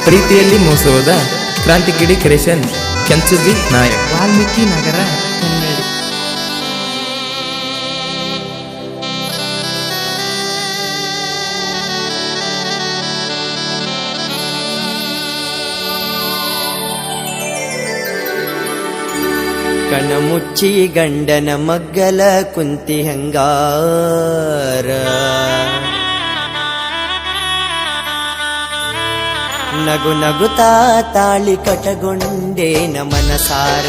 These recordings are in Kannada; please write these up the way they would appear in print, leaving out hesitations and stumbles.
ಪ್ರೀತಿಯಲ್ಲಿ ಮೋಸವಾದ ಕ್ರಾಂತಿಗಿರಿ ಕ್ರಿಯೇಷನ್ ಕೆಂಚುಜಿ ನಾಯಕ್ ವಾಲ್ಮೀಕಿ ನಗರ ಕನ್ನಡಿ. ಕಣ ಮುಚ್ಚಿ ಗಂಡನ ಮಗ್ಗಲ ಕುಂತಿ ಹಂಗಾರ, ನಗು ನಗುತ್ತಾ ತಾಳಿ ಕಟಗೊಂಡೆ ಮನಸಾರ.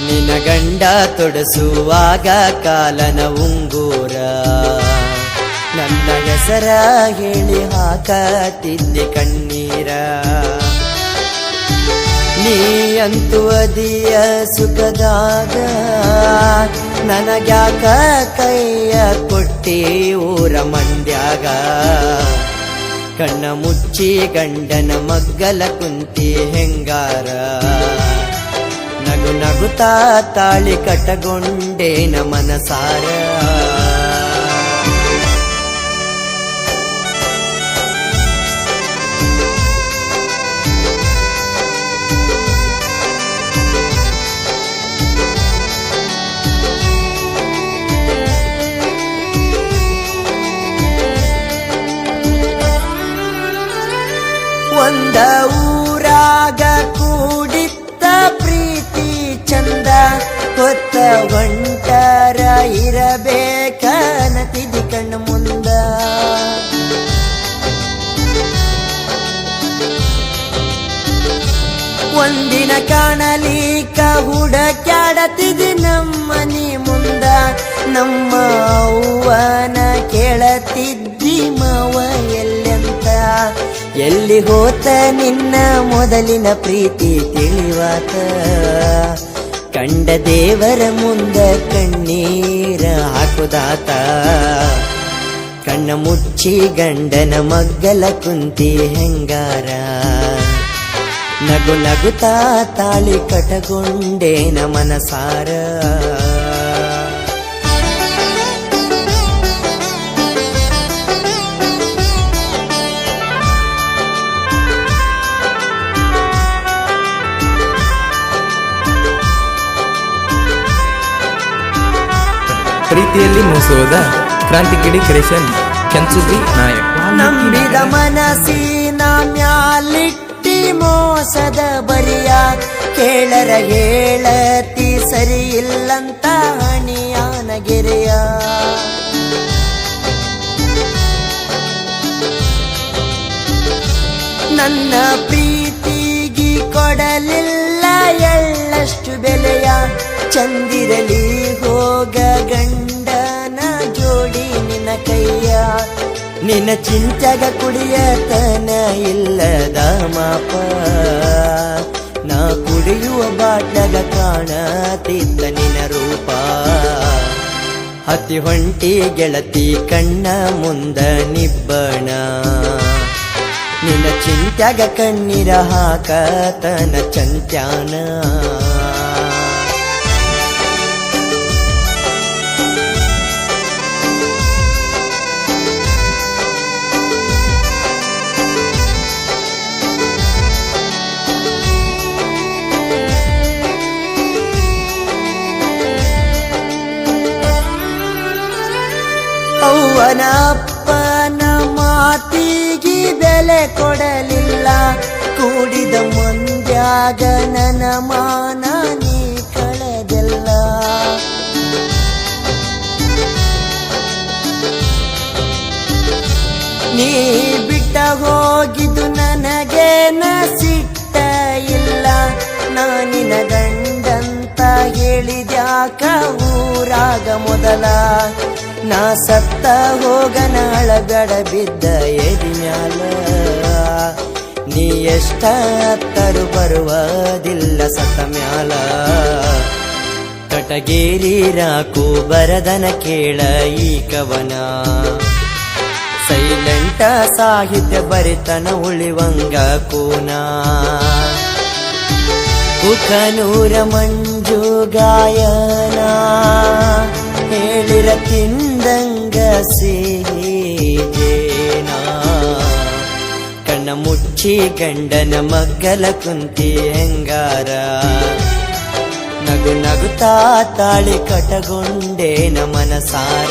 ನಿನ ಗಂಡ ತೊಡಸುವಾಗ ಕಾಲನ ಉಂಗೂರ, ನನ್ನ ಹೆಸರ ಹೇಳಿ ಹಾಕತಿದ್ದೆ ಕಣ್ಣೀರ. ನೀ ಅಂತೂ ಅದಿಯ ಸುಖದಾಗ ನನಗ್ಯಾಕ ಕೈಯ ಕೊಟ್ಟಿ ಊರ ಮಂದ್ಯಾಗ. ಕಣ್ಣ ಮುಚ್ಚಿ ಗಂಡನ ಮಗ್ಗಲ ಕುಂತಿ ಹೆಂಗಾರ, ನಗು ನಗುತ್ತಾ ತಾಳಿ ಕಟಗೊಂಡೆ ಮನಸಾರ. ಒಂದ ಊರಾಗ ಕೂಡಿತ್ತ ಪ್ರೀತಿ ಚಂದ, ಹೊತ್ತ ಒಂಟರ ಇರಬೇಕನತಿದಿ ಕಣ್ಣು ಮುಂದ. ಒಂದಿನ ಕಾಣಲಿಕ ಹುಡಕ್ಯಾಡತಿದಿ ನಮ್ಮನಿ ಮುಂದ. ನಮ್ಮ ಅವ್ವನ ಕೇಳತಿದ್ದಿ ಮಾವ ಎಲ್ಲೆಂತ, ಎಲ್ಲಿ ಹೋತ ನಿನ್ನ ಮೊದಲಿನ ಪ್ರೀತಿ ತಿಳಿವಾತ. ಕಂಡ ದೇವರ ಮುಂದ ಕಣ್ಣೀರ ಹಾಕುದಾತ, ಕಣ್ಣ ಮುಚ್ಚಿ ಗಂಡನ ಮಗ್ಗಲ ಕುಂತಿ ಹೆಂಗಾರ, ನಗು ನಗುತ್ತಾ ತಾಳಿ ಕಟಗೊಂಡೆ ಮನಸಾರ. ಪ್ರೀತಿಯಲ್ಲಿ ಮೋಸವಾದ ಕ್ರಾಂತಿಗಿರಿ ಕ್ರಿಯೇಷನ್ ಕೆಂಚುಜಿ ನಾಯಕ್. ನಂಬಿದ ಮನಸ್ಸಿನ ಮ್ಯಾಲಿಟ್ಟಿ ಮೋಸದ ಬರಿಯ, ಕೇಳರ ಹೇಳತಿ ಸರಿ ಇಲ್ಲಂತ ಹಣಿಯಾನ ಗೆರೆಯ. ನನ್ನ ಪ್ರೀತಿಗಿ ಕೊಡಲಿಲ್ಲ ಎಳ್ಳಷ್ಟು ಬೆಲೆಯ, ಚಂದಿರಲಿ ಹೋಗ ಗಂಡನ ಜೋಡಿ ನಿನ್ನ ಕೈಯ. ನಿನ್ನ ಚಿಂತೆಗ ಕುಡಿಯತನ ಇಲ್ಲದ ಮಾಪ, ನಾ ಕುಡಿಯುವ ಬಾಟ್ಲಗ ಕಾಣತಿದ್ದ ನಿನ್ನ ರೂಪ. ಹತ್ತಿ ಹೊಂಟಿ ಗೆಳತಿ ಕಣ್ಣ ಮುಂದ ನಿಬ್ಬಣ, ನಿನ್ನ ಚಿಂತೆಗ ಕಣ್ಣೀರ ಹಾಕತನ ಚಂತ್ಯಾನ. ಅವ್ವನ ಅಪ್ಪನ ಮಾತಿಗೆ ಬೆಲೆ ಕೊಡಲಿಲ್ಲ, ಕೂಡಿದ ಮಂದ್ಯಾಗ ನನ್ನ ಮಾನ ನೀ ಕಳೆದೆಲ್ಲ. ನೀ ಬಿಟ್ಟ ಹೋಗಿದ್ದು ನನಗೇನ ಸಿಟ್ಟ ಇಲ್ಲ, ನಾನಿನ ಗಂಡಂತ ಹೇಳಿದ್ಯಾಕ ಊರಾಗ ಮೊದಲ. ನಾ ಸತ್ತ ಹೋಗನ ಅಳಗಡ ಬಿದ್ದ ಎದಿಮ್ಯಾಲ, ನೀ ಎಷ್ಟ ಹತ್ತರು ಬರುವುದಿಲ್ಲ ಸತ್ತ ಮ್ಯಾಲ. ಕಟಗೇರಿ ರಾಕು ಬರದನ ಕೇಳ ಈ ಕವನ, ಸೈಲೆಂಟ ಸಾಹಿತ್ಯ ಬರಿತನ ಉಳಿವಂಗ ಕೂನ. ಕುಕನೂರ ಮಂಜು ಗಾಯನ, ಹೇಳಿರ ತಿಂದಂಗ ಸಿಹಿಜೇನಾ. ಕಣ್ಣ ಮುಚ್ಚಿ ಗಂಡನ ಮಗ್ಗಲ ಕುಂತಿ ಹೆಂಗಾರ ನಗು ನಗುತ್ತಾ ತಾಳಿ ಕಟಗೊಂಡೇನ ಮನಸಾರ